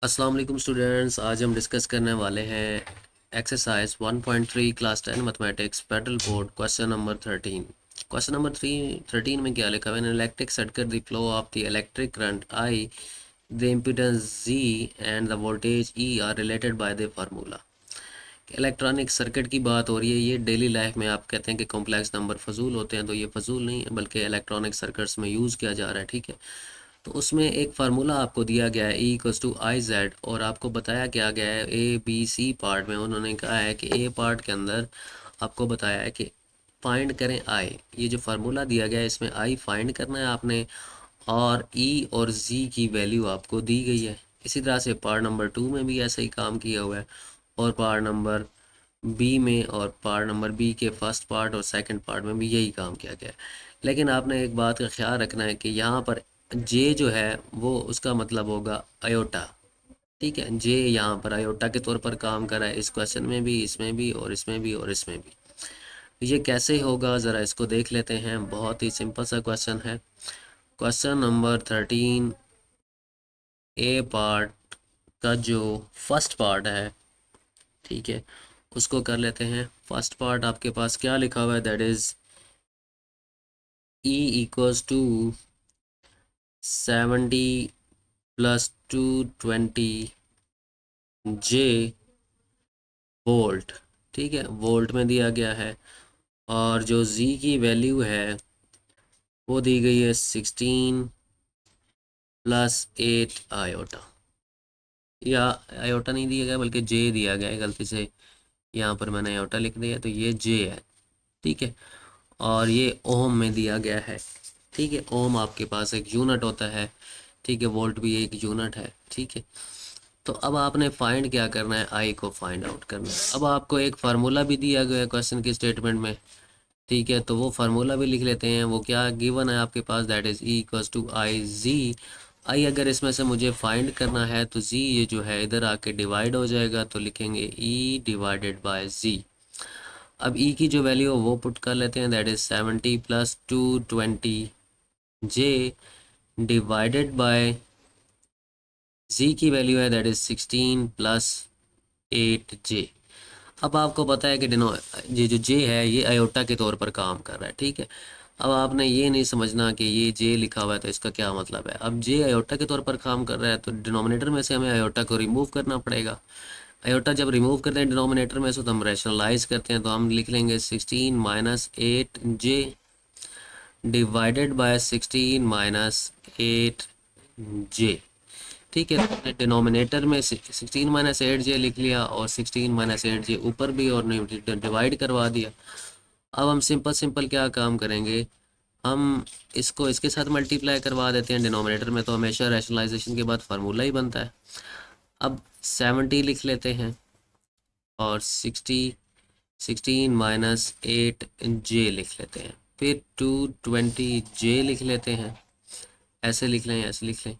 अस्सलाम वालेकुम स्टूडेंट्स। आज हम डिस्कस करने वाले हैं exercise 1.3 class 10 mathematics pedal board question number 13। Question number 13 में क्या लिखा हुआ है? Electric circuit the flow of the electric current I, the impedance Z and the voltage E are related by the formula. Electronic circuit की बात हो रही है। ये डेली लाइफ में आप कहते हैं कि कॉम्प्लेक्स नंबर फजूल होते हैं, तो ये फजूल नहीं है बल्कि इलेक्ट्रॉनिक सर्किट्स में यूज़ किया जा रहा है। ठीक है, तो उसमें एक फार्मूला आपको दिया गया है E = I Z, और आपको बताया क्या गया है ए बी सी पार्ट में। उन्होंने कहा है कि ए पार्ट के अंदर आपको बताया है कि फाइंड करें आई। ये जो फार्मूला दिया गया है इसमें आई फाइंड करना है आपने, और ई और जी की वैल्यू आपको दी गई है। इसी तरह से पार्ट नंबर 2 में भी ऐसा ही काम किया हुआ है, और पार्ट नंबर बी में और पार्ट नंबर बी के फर्स्ट पार्ट और सेकंड पार्ट में भी यही काम किया गया है। लेकिन आपने एक बात का ख्याल रखना है कि यहाँ पर जे जो है वो उसका मतलब होगा आयोटा। ठीक है, जे यहाँ पर आयोटा के तौर पर काम कर रहा है, इस क्वेश्चन में भी, इसमें भी, और इसमें भी, और इसमें भी। ये कैसे होगा ज़रा इसको देख लेते हैं। बहुत ही सिंपल सा क्वेश्चन है। क्वेश्चन नंबर 13 ए पार्ट का जो फर्स्ट पार्ट है, ठीक है, उसको कर लेते हैं। फर्स्ट पार्ट आपके पास क्या लिखा हुआ है? That is E = 70 + 220 J volt. ठीक है, वोल्ट में दिया गया है। और जो Z की वैल्यू है वो दी गई है 16 + 8 आयोटा। या आयोटा नहीं दिया गया बल्कि J दिया गया है, गलती से यहाँ पर मैंने आयोटा लिख दिया, तो ये J है। ठीक है, और ये ओम में दिया गया है। ठीक है, ओम आपके पास एक यूनिट होता है। ठीक है, वोल्ट भी एक यूनिट है। ठीक है, तो अब आपने फाइंड क्या करना है? आई को फाइंड आउट करना है। अब आपको एक फार्मूला भी दिया गया है क्वेश्चन की स्टेटमेंट में। ठीक है, तो वो फार्मूला भी लिख लेते हैं। वो क्या गिवन है आपके पास? That is E = I Z। I अगर इसमें से मुझे फाइंड करना है तो जी ये जो है इधर आके डिवाइड हो जाएगा, तो लिखेंगे E/Z। अब ई की जो वैल्यू है वो पुट कर लेते हैं। That is 70 + 220 J divided by g की वैल्यू है दैट इज 16 + 8 जे। अब आपको पता है कि ये जो जे है ये आयोटा के तौर पर काम कर रहा है। ठीक है, अब आपने ये नहीं समझना कि ये जे लिखा हुआ है तो इसका क्या मतलब है। अब जे आयोटा के तौर पर काम कर रहा है तो डिनोमिनेटर में से हमें आयोटा को रिमूव करना पड़ेगा। आयोटा जब रिमूव करते हैं डिनोमिनेटर में से तो हम रैशनलाइज करते हैं, तो हम लिख लेंगे 16 - 8 जे डिवाइडेड बाय 16 - 8 जे। ठीक है, तो हमने डिनोमिनेटर में 16 - 8 जे लिख लिया, और 16 - 8 जे ऊपर भी और डिवाइड करवा दिया। अब हम सिंपल सिंपल क्या काम करेंगे, हम इसको इसके साथ मल्टीप्लाई करवा देते हैं। डिनोमिनेटर में तो हमेशा रैशनलाइजेशन के बाद फार्मूला ही बनता है। अब 70 लिख लेते हैं, और 16 - 8 जे लिख लेते हैं। फिर 220 जे लिख लेते हैं। ऐसे लिख लें, ऐसे लिख लें।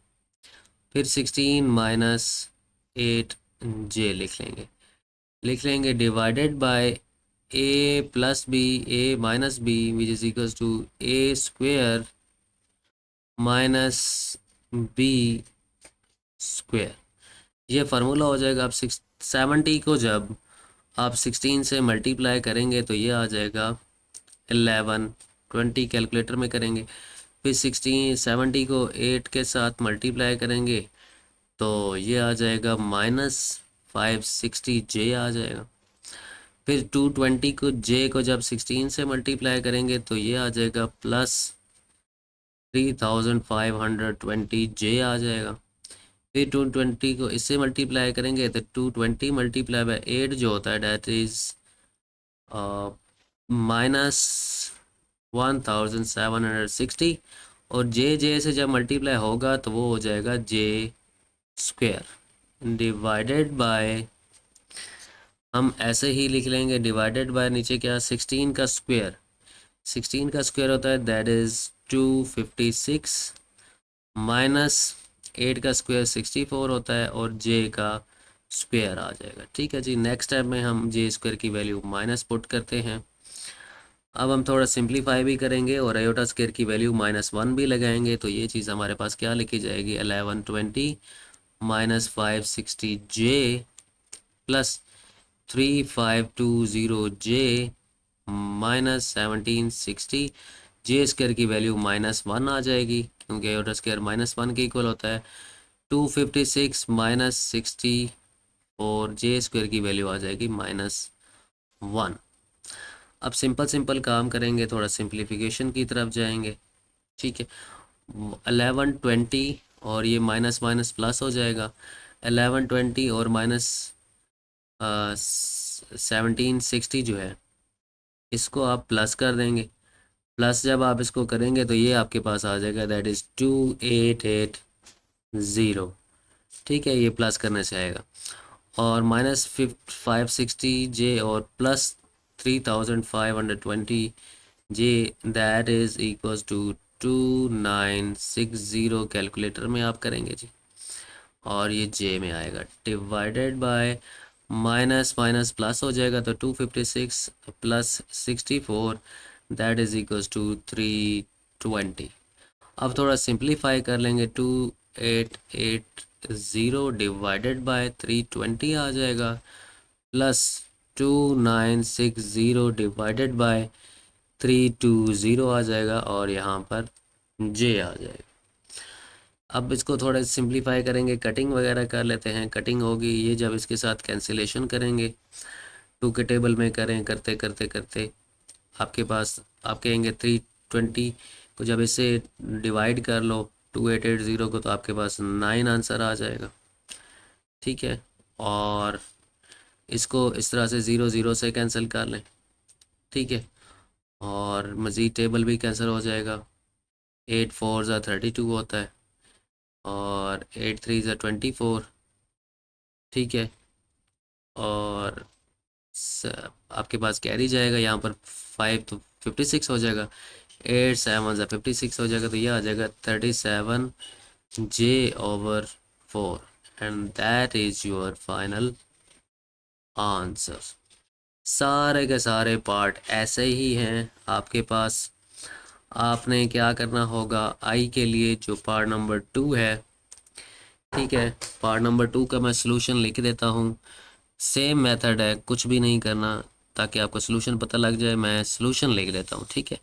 फिर 16 - 8 जे लिख लेंगे divided by A + B which is equals to A² - B²। ये फार्मूला हो जाएगा। आप 70 को जब आप 16 से मल्टीप्लाई करेंगे तो ये आ जाएगा 11। 20 कैलकुलेटर में करेंगे। फिर 70 को 8 के साथ मल्टीप्लाई करेंगे तो ये आ जाएगा -560 जे आ जाएगा। फिर 220 को जे को जब 16 से मल्टीप्लाई करेंगे तो ये आ जाएगा +3520 जे आ जाएगा। फिर 220 को इससे मल्टीप्लाई करेंगे तो 220 × 8 जो होता है डेट इज़ -1760। और जे से जब मल्टीप्लाई होगा तो वो हो जाएगा J² डिवाइडेड बाय, हम ऐसे ही लिख लेंगे डिवाइडेड बाय नीचे क्या 16 का स्क्वायर। 16 का स्क्वायर होता है दैट इज़ 256 माइनस 8 का स्क्वायर 64 होता है, और जे का स्क्वायर आ जाएगा। ठीक है जी, नेक्स्ट स्टेप में हम J² की वैल्यू माइनस पुट करते हैं। अब हम थोड़ा सिंप्लीफाई भी करेंगे और आयोटा स्क्वायर की वैल्यू -1 भी लगाएंगे, तो ये चीज़ हमारे पास क्या लिखी जाएगी 1120 minus 560J plus 3520J minus 1760 J square की वैल्यू -1 आ जाएगी क्योंकि आयोटा स्क्वायर -1 के इक्वल होता है। 256 माइनस 64 जे स्क्वायर की वैल्यू आ जाएगी -1। अब सिंपल सिंपल काम करेंगे, थोड़ा सिंप्लीफिकेशन की तरफ जाएंगे। ठीक है, 1120 और ये माइनस माइनस प्लस हो जाएगा। 1120 और माइनस 1760 जो है इसको आप प्लस कर देंगे। प्लस जब आप इसको करेंगे तो ये आपके पास आ जाएगा, दैट इज़ 2880। ठीक है, ये प्लस करने से आएगा। और माइनस 560J और plus 3520J that is equals to 2960। Calculator में आप करेंगे जी, और ये J में आएगा divided by minus minus plus हो जाएगा तो 256 plus 64 that is equals to 320। अब थोड़ा सिंप्लीफाई कर लेंगे, 2880 डिवाइडेड बाय 320 आ जाएगा प्लस 2960 डिवाइडेड बाय 320 आ जाएगा और यहाँ पर J आ जाएगा। अब इसको थोड़ा सिंप्लीफाई करेंगे, कटिंग वगैरह कर लेते हैं। कटिंग होगी ये जब इसके साथ कैंसिलेशन करेंगे, 2 के टेबल में करें, करते करते करते आपके पास आप कहेंगे 320 को जब इसे डिवाइड कर लो 2880 को तो आपके पास 9 आंसर आ जाएगा। ठीक है, और इसको इस तरह से 0 0 से कैंसिल कर लें। ठीक है, और मज़ीद टेबल भी कैंसिल हो जाएगा। 8 4 ज़ा 32 होता है और 8 3 ज़ा 24। ठीक है, और आपके पास कैरी जाएगा यहाँ पर 5 तो 56 हो जाएगा। 8 7 ज़ा 56 हो जाएगा तो ये आ जाएगा 37J/4 and that is your final answer. सारे के सारे पार्ट ऐसे ही हैं आपके पास। आपने क्या करना होगा, आई के लिए जो पार्ट नंबर 2 है, ठीक है, पार्ट नंबर 2 का मैं सॉल्यूशन लिख देता हूँ। सेम मेथड है, कुछ भी नहीं करना ताकि आपको सॉल्यूशन पता लग जाए। मैं सॉल्यूशन लिख देता हूँ, ठीक है,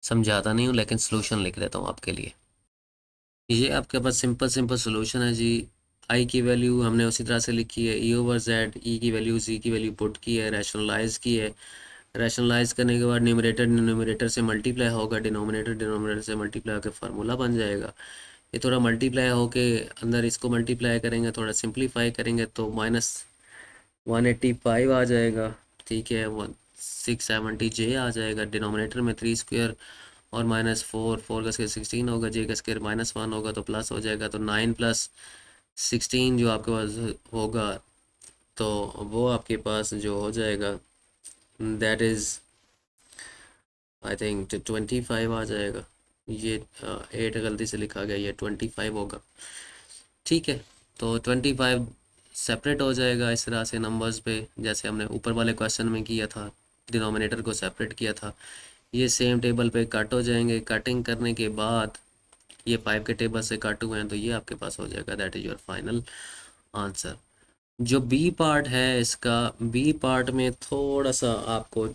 समझाता नहीं हूँ लेकिन सॉल्यूशन लिख देता हूँ आपके लिए। ये आपके पास सिंपल सिंपल सॉल्यूशन है जी। आई की वैल्यू हमने उसी तरह से लिखी है, E/Z। ई की वैल्यू Z की वैल्यू पुट की है, रैशनलाइज की है। रैशनलाइज करने के बाद न्यूमरेटर डिनोमिनेटर से मल्टीप्लाई होगा, डिनोमिनेटर डिनोमिनेटर से मल्टीप्लाई होकर फार्मूला बन जाएगा। ये थोड़ा मल्टीप्लाई होके अंदर इसको मल्टीप्लाई करेंगे, थोड़ा सिंप्लीफाई करेंगे तो -185 आ जाएगा। ठीक है, 1670J आ जाएगा। डिनोमिनेटर में 3 स्क्वायर और -4 4 का स्क्वायर 16 होगा, J का स्क्वायर -1 होगा तो प्लस हो जाएगा। तो 9 + 16 जो आपके पास होगा तो वो आपके पास जो हो जाएगा दैट इज़ आई थिंक 25 आ जाएगा। ये 8 गलती से लिखा गया, ये 25 होगा। ठीक है, तो 25 सेपरेट हो जाएगा इस तरह से नंबर्स पे, जैसे हमने ऊपर वाले क्वेश्चन में किया था, डिनोमिनेटर को सेपरेट किया था। ये सेम टेबल पे कट हो जाएंगे। कटिंग करने के बाद ये 5 के टेबल से कट हुए हैं तो ये आपके पास हो जाएगा, that is your final answer. जो बी पार्ट है इसका, बी पार्ट में थोड़ा सा आपको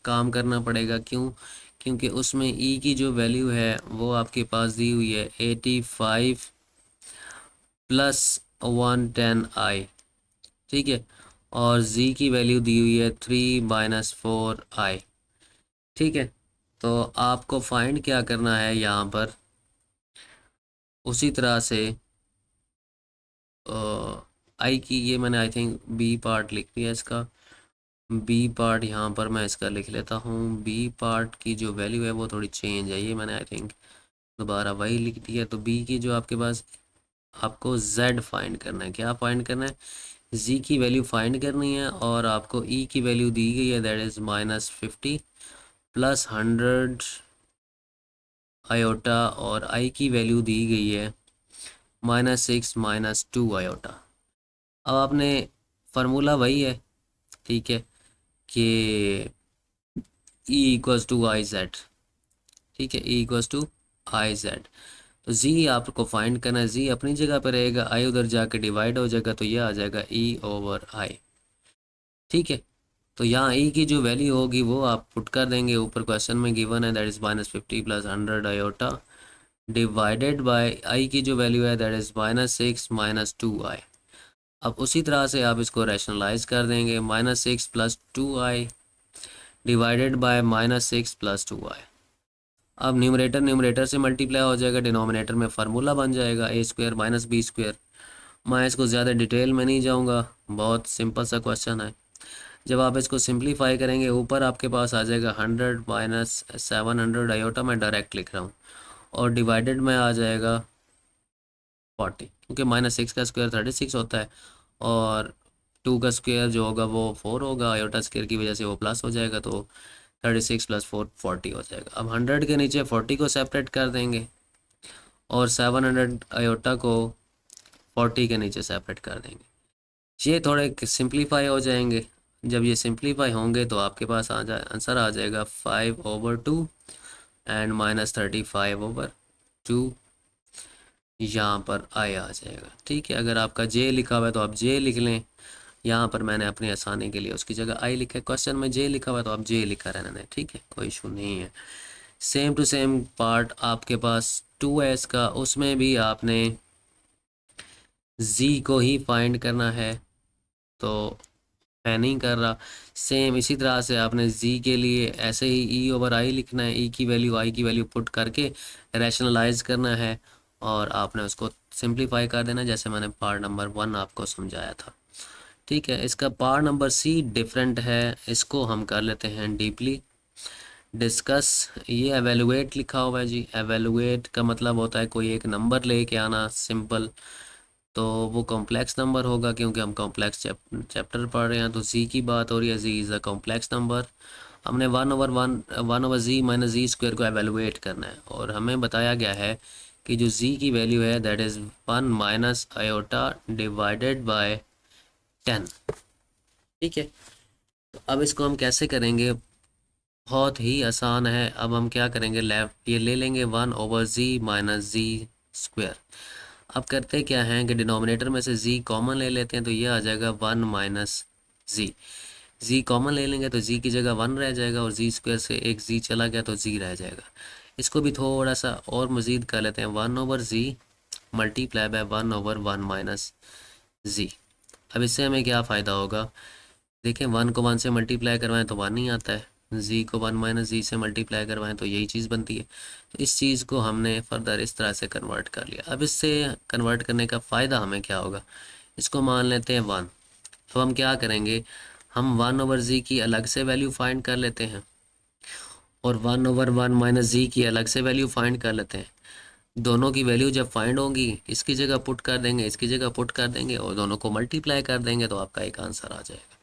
काम करना पड़ेगा। क्यों? क्योंकि उसमें ई की जो वैल्यू है वो आपके पास दी हुई है 85 + 110i। ठीक है, और z की वैल्यू दी हुई है 3 - 4i। ठीक है, तो आपको फाइंड क्या करना है यहाँ पर, उसी तरह से आई की ये मैंने आई थिंक बी पार्ट लिख दिया इसका। बी पार्ट यहाँ पर मैं इसका लिख लेता हूँ। बी पार्ट की जो वैल्यू है वो थोड़ी चेंज है, ये मैंने आई थिंक दोबारा वही लिख दिया। तो बी की जो आपके पास आपको z फाइंड करना है। क्या फाइंड करना है? z की वैल्यू फाइंड करनी है और आपको e की वैल्यू दी गई है, दैट इज़ -50 + 100 आयोटा, और i की वैल्यू दी गई है -6 - 2 आयोटा। अब आपने फार्मूला वही है, ठीक है, कि E = IZ। ठीक है, E = IZ। तो जी आपको फाइंड करना है, जी अपनी जगह पर रहेगा, आई उधर जाके डिवाइड हो जाएगा, तो ये आ जाएगा ई ओवर आई। ठीक है, तो यहाँ ई की जो वैल्यू होगी वो आप पुट कर देंगे, ऊपर क्वेश्चन में गिवन है that is -50 + 100 iota divided by i की जो वैल्यू है दैट इज़ -6 - 2i। अब उसी तरह से आप इसको रैशनलाइज कर देंगे, -6 + 2i डिवाइडेड बाय -6 + 2i। अब न्यूमरेटर न्यूमरेटर से मल्टीप्लाई हो जाएगा, डिनोमिनेटर में फार्मूला बन जाएगा a² - b²। मैं इसको ज़्यादा डिटेल में नहीं जाऊँगा, बहुत सिंपल सा क्वेश्चन है। जब आप इसको सिंप्लीफाई करेंगे, ऊपर आपके पास आ जाएगा 100 - 700 आयोटा, मैं डायरेक्ट लिख रहा हूँ, और डिवाइडेड में आ जाएगा 40, क्योंकि -6 का स्क्वायर 36 होता है, और 2 का स्क्वायर जो होगा वो 4 होगा, आयोटा स्क्वायर की वजह से वो प्लस हो जाएगा, तो 36 + 4 40 हो जाएगा। अब 100 के नीचे 40 को सेपरेट कर देंगे, और 700 आयोटा को 40 के नीचे सेपरेट कर देंगे। ये थोड़े सिंप्लीफाई हो जाएंगे। जब ये सिंप्लीफाई होंगे तो आपके पास आंसर आ जाएगा 5/2 एंड -35/2, यहाँ पर आई आ जाएगा। ठीक है, अगर आपका जे लिखा हुआ है तो आप जे लिख लें, यहाँ पर मैंने अपनी आसानी के लिए उसकी जगह आई लिखा है। क्वेश्चन में जे लिखा हुआ है तो आप जे लिखा रहना है, ठीक है, कोई इशू नहीं है। सेम टू सेम पार्ट आपके पास 2s का, उसमें भी आपने z को ही फाइंड करना है, तो मैं नहीं कर रहा। सेम इसी तरह से आपने z के लिए ऐसे ही ई ओवर आई लिखना है, ई की वैल्यू आई की वैल्यू पुट करके रैशनलाइज करना है, और आपने उसको सिंप्लीफाई कर देना, जैसे मैंने पार्ट नंबर 1 आपको समझाया था। ठीक है, इसका पार्ट नंबर सी डिफरेंट है, इसको हम कर लेते हैं डीपली डिस्कस। ये एवेलुएट लिखा हुआ है जी, एवेलुएट का मतलब होता है कोई एक नंबर लेके आना, सिंपल। तो वो कॉम्प्लेक्स नंबर होगा, क्योंकि हम कॉम्प्लेक्स चैप्टर पढ़ रहे हैं, तो जी की बात हो रही है, जी इज़ अ कॉम्प्लेक्स नंबर। हमने 1/z - z² को एवेलुएट करना है, और हमें बताया गया है कि जो z की वैल्यू है that is 1 - iota divided bye 10। ठीक है, तो अब इसको हम कैसे करेंगे, बहुत ही आसान है। अब हम क्या करेंगे, लेफ्ट ये ले लेंगे 1/z - z²। अब करते क्या हैं कि डिनोमिनेटर में से z कॉमन ले लेते हैं, तो ये आ जाएगा 1 - z। z कॉमन ले लेंगे तो z की जगह 1 रह जाएगा, और z² से एक z चला गया तो z रह जाएगा। इसको भी थोड़ा सा और मज़ीद कर लेते हैं, 1/z मल्टीप्लाई बाय 1/1 - z। अब इससे हमें क्या फ़ायदा होगा, देखें 1 को 1 से मल्टीप्लाई करवाएं तो 1 ही आता है, z को 1 - z से मल्टीप्लाई करवाएं तो यही चीज़ बनती है। तो इस चीज़ को हमने फर्दर इस तरह से कन्वर्ट कर लिया। अब इससे कन्वर्ट करने का फ़ायदा हमें क्या होगा, इसको मान लेते हैं 1। अब हम क्या करेंगे, हम 1/z की अलग से वैल्यू फाइंड कर लेते हैं, और 1/1 - z की अलग से वैल्यू फाइंड कर लेते हैं। दोनों की वैल्यू जब फाइंड होंगी, इसकी जगह पुट कर देंगे, इसकी जगह पुट कर देंगे, और दोनों को मल्टीप्लाई कर देंगे, तो आपका एक आंसर आ जाएगा।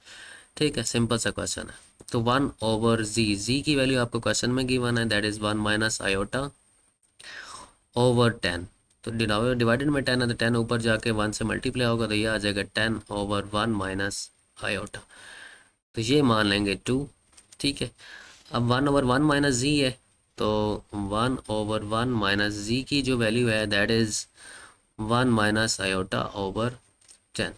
ठीक है, सिंपल सा क्वेश्चन है। तो 1/z, z की वैल्यू आपको क्वेश्चन में गिवन है दैट इज़ 1 - आयोटा ओवर 10। तो डिवाइडेड में 10 है, तो 10 ऊपर जाके 1 से मल्टीप्लाई होगा, तो ये आ जाएगा 10/1 - आयोटा। तो ये मान लेंगे 2। ठीक है, अब 1/1 - z है, तो 1/1 - z की जो वैल्यू है दैट इज़ 1 - आयोटा ओवर 10।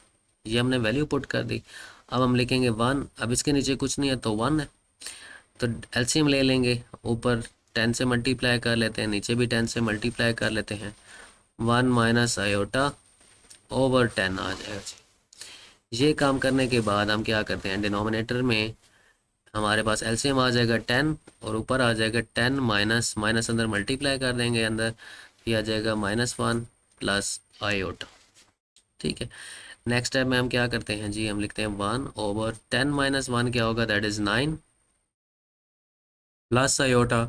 ये हमने वैल्यू पुट कर दी। अब हम लिखेंगे 1, अब इसके नीचे कुछ नहीं है तो 1 है, तो एलसीएम ले लेंगे, ऊपर 10 से मल्टीप्लाई कर लेते हैं, नीचे भी 10 से मल्टीप्लाई कर लेते हैं, 1 - आयोटा ओवर 10 आ जाएगा जी। ये काम करने के बाद हम क्या करते हैं, डिनोमिनेटर में हमारे पास एलसीएम आ जाएगा 10, और ऊपर आ जाएगा 10 माइनस माइनस, अंदर मल्टीप्लाई कर देंगे, अंदर ये आ जाएगा -1 + आयोटा। ठीक है, नेक्स्ट स्टेप में हम क्या करते हैं जी, हम लिखते हैं 1/10 - 1 क्या होगा, that is 9 + iota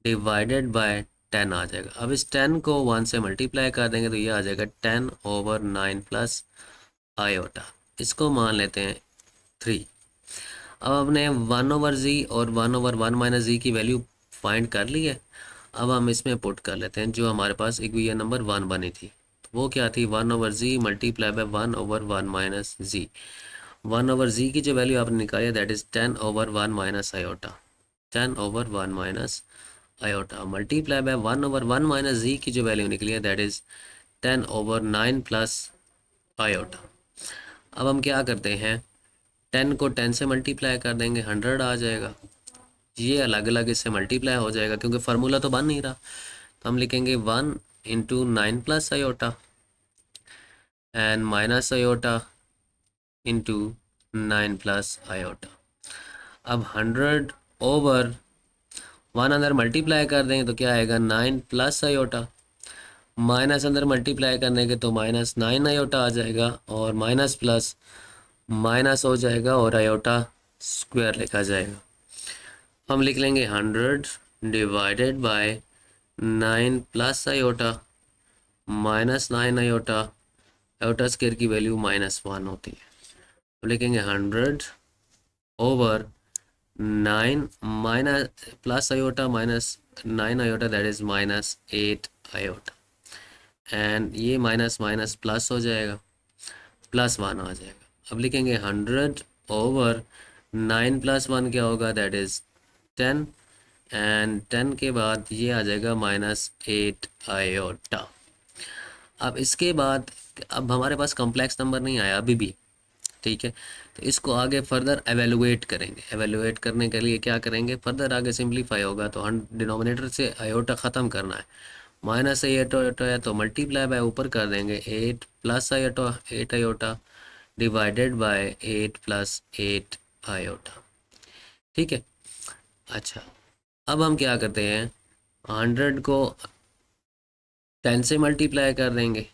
divided bye 10 आ जाएगा। अब इस 10 को 1 से मल्टीप्लाई कर देंगे, तो ये आ जाएगा 10/9 + आयोटा। इसको मान लेते हैं 3। अब हमने 1/z और 1/1 - z की वैल्यू फाइंड कर ली है। अब हम इसमें पुट कर लेते हैं जो हमारे पास इक्वेशन नंबर 1 बनी थी, तो वो क्या थी, 1/z multiply by 1/1 - z। 1/z की जो वैल्यू आपने निकाली that is 10/1 - iota, 10/1 - iota multiply by 1/1 minus जी की जो वैल्यू निकली है दैट इज़ 10/9 प्लस आयोटा। अब हम क्या करते हैं, 10 को 10 से मल्टीप्लाई कर देंगे, 100 आ जाएगा। ये अलग अलग इससे मल्टीप्लाई हो जाएगा क्योंकि फार्मूला तो बन नहीं रहा, तो हम लिखेंगे 1 into 9 plus iota and minus iota into 9 plus iota. अब 100 ओवर 1 अंदर मल्टीप्लाई कर देंगे तो क्या आएगा, 9 प्लस आयोटा, माइनस अंदर मल्टीप्लाई करने के तो -9 आयोटा आ जाएगा, और माइनस प्लस माइनस हो जाएगा और आयोटा स्क्वायर लिखा जाएगा। हम लिख लेंगे 100 divided by 9 plus iota -9 iota, iota square की वैल्यू -1 होती है, तो लिखेंगे 100 over 9 minus plus iota -9 iota that is -8 iota, and ये माइनस माइनस प्लस हो जाएगा, +1 आ जाएगा। अब लिखेंगे 100 ओवर 9 + 1 क्या होगा, दैट इज़ 10, एंड 10 के बाद ये आ जाएगा -8 आयोटा। अब इसके बाद अब हमारे पास कॉम्प्लेक्स नंबर नहीं आया अभी भी, ठीक है, तो इसको आगे फर्दर एवेलुएट करेंगे। एवेलुएट करने के लिए क्या करेंगे, फर्दर आगे सिंप्लीफाई होगा तो डिनोमिनेटर से आयोटा ख़त्म करना है, -8 आयोटा है तो मल्टीप्लाई बाय ऊपर कर देंगे 8 plus iota 8 iota divided bye 8 + 8 iota, ठीक है। अच्छा, अब हम क्या करते हैं, 100 को 10 से मल्टीप्लाई कर देंगे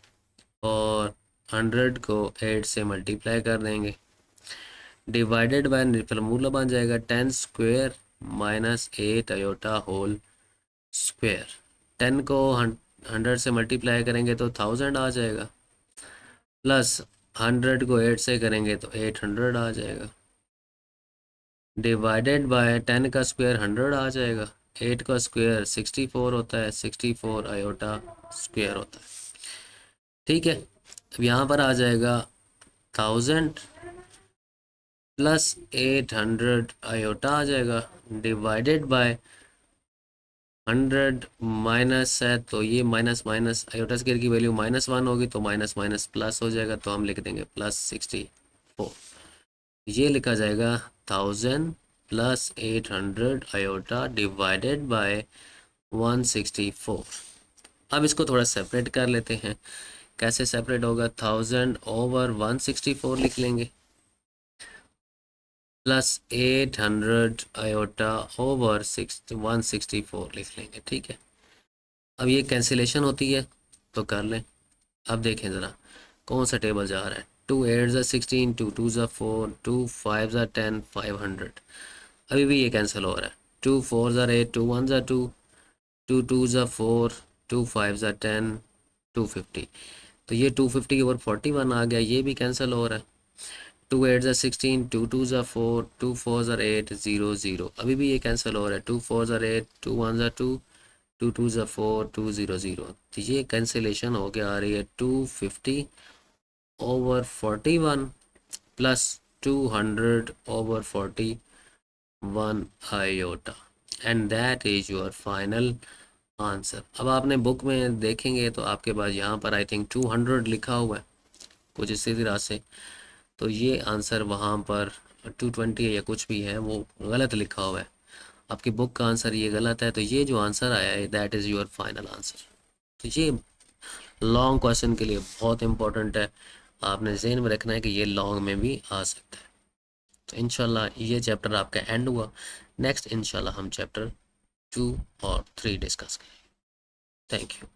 और 100 को 8 से मल्टीप्लाई कर देंगे, डिवाइडेड बाय फार्मूला बन जाएगा 10 स्क्वायर -8 आयोटा होल स्क्वायर। 10 को 100 से मल्टीप्लाई करेंगे तो 1000 आ जाएगा, प्लस 100 को 8 से करेंगे तो 800 आ जाएगा, डिवाइडेड बाय 10 का स्क्वायर 100 आ जाएगा, 8 का स्क्वायर 64 होता है, 64 आयोटा स्क्वायर होता है, ठीक है। अब यहाँ पर आ जाएगा 1000 प्लस 800 आयोटा आ जाएगा, डिवाइडेड बाय 100 माइनस है तो ये माइनस माइनस आयोटा स्क्वायर की वैल्यू -1 होगी तो माइनस माइनस प्लस हो जाएगा, तो हम लिख देंगे +64। ये लिखा जाएगा 1000 प्लस 800 आयोटा डिवाइडेड बाय 164। अब इसको थोड़ा सेपरेट कर लेते हैं, कैसे सेपरेट होगा, 1000 ओवर 164 लिख लेंगे, प्लस 800 आयोटा ओवर 164 लिख लेंगे, ठीक है। अब ये कैंसिलेशन होती है तो कर लें। अब देखें ज़रा कौन सा टेबल जा रहा है, 2 8 ज़ा 16, 2 2 ज़ा 4, 2 5 ज़ा 10, 500, अभी भी ये कैंसिल हो रहा है, 2 4 ज़ा 8, 2 1 ज़ा 2, 2 2 ज़ा 4, 2 5 ज़ा 10, 250, तो ये 250 के ऊपर 41 आ गया, ये भी कैंसिल हो रहा है, 2 8 ज़ा 16, 2 2 ज़ा 4, 2 4 ज़ा 8, 0 0, अभी भी ये कैंसिल हो रहा है, 2 4 ज़ा 8, 2 1 ज़ा 2, 2 2 ज़ा 4, 2 0 0, तो ये कैंसिलेशन हो के आ रही है 250 over 41 plus 200 over 41 iota, and that is your final answer. अब आपने बुक में देखेंगे तो आपके पास यहाँ पर आई थिंक 200 लिखा हुआ है कुछ इसी तरह से, तो ये आंसर वहाँ पर 220 या कुछ भी है वो गलत लिखा हुआ है, आपकी बुक का आंसर ये गलत है, तो ये जो आंसर आया है that is your final answer. तो ये लॉन्ग क्वेश्चन के लिए बहुत इंपॉर्टेंट है, आपने ज़हन में रखना है कि ये लॉन्ग में भी आ सकता है। तो इंशाल्लाह ये चैप्टर आपका एंड हुआ, नेक्स्ट इंशाल्लाह हम चैप्टर 2 और 3 डिस्कस करेंगे। Thank you.